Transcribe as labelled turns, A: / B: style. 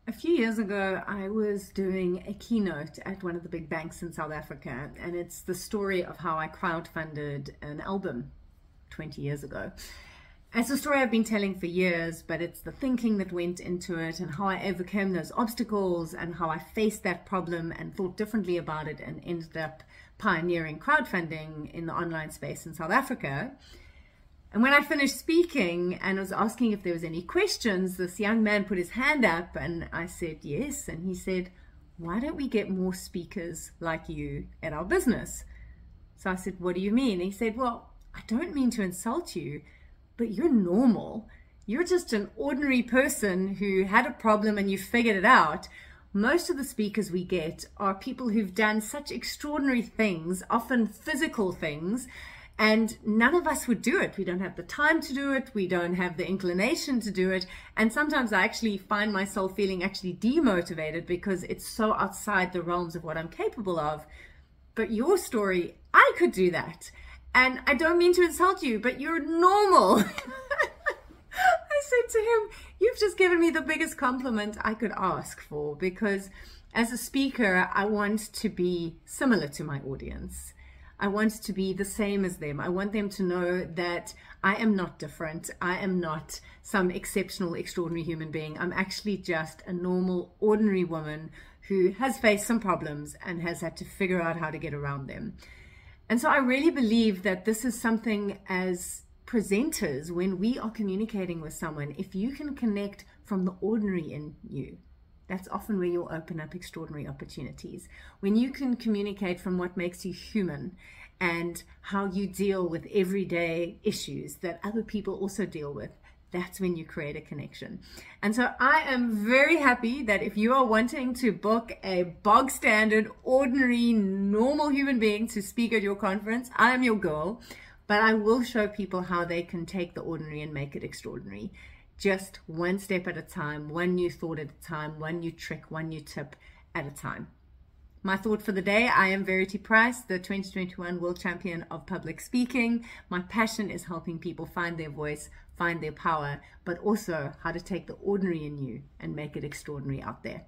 A: A few years ago, I was doing a keynote at one of the big banks in South Africa, and it's the story of how I crowdfunded an album 20 years ago. It's a story I've been telling for years, but it's the thinking that went into it and how I overcame those obstacles and how I faced that problem and thought differently about it and ended up pioneering crowdfunding in the online space in South Africa. And when I finished speaking and was asking if there was any questions, this young man put his hand up and I said yes. And he said, "Why don't we get more speakers like you at our business?" So I said, "What do you mean?" He said, "Well, I don't mean to insult you, but you're normal. You're just an ordinary person who had a problem and you figured it out. Most of the speakers we get are people who've done such extraordinary things, often physical things, and none of us would do it. We don't have the time to do it. We don't have the inclination to do it. And sometimes I actually find myself feeling actually demotivated because it's so outside the realms of what I'm capable of. But your story, I could do that. And I don't mean to insult you, but you're normal." I said to him, "You've just given me the biggest compliment I could ask for, because as a speaker, I want to be similar to my audience. I want to be the same as them. I want them to know that I am not different. I am not some exceptional, extraordinary human being. I'm actually just a normal, ordinary woman who has faced some problems and has had to figure out how to get around them." And so I really believe that this is something as presenters, when we are communicating with someone, if you can connect from the ordinary in you, that's often where you'll open up extraordinary opportunities. When you can communicate from what makes you human and how you deal with everyday issues that other people also deal with, that's when you create a connection. And so I am very happy that if you are wanting to book a bog standard, ordinary, normal human being to speak at your conference, I am your girl. But I will show people how they can take the ordinary and make it extraordinary. Just one step at a time, one new thought at a time, one new trick, one new tip at a time. My thought for the day: I am Verity Price, the 2021 World Champion of Public Speaking. My passion is helping people find their voice, find their power, but also how to take the ordinary in you and make it extraordinary out there.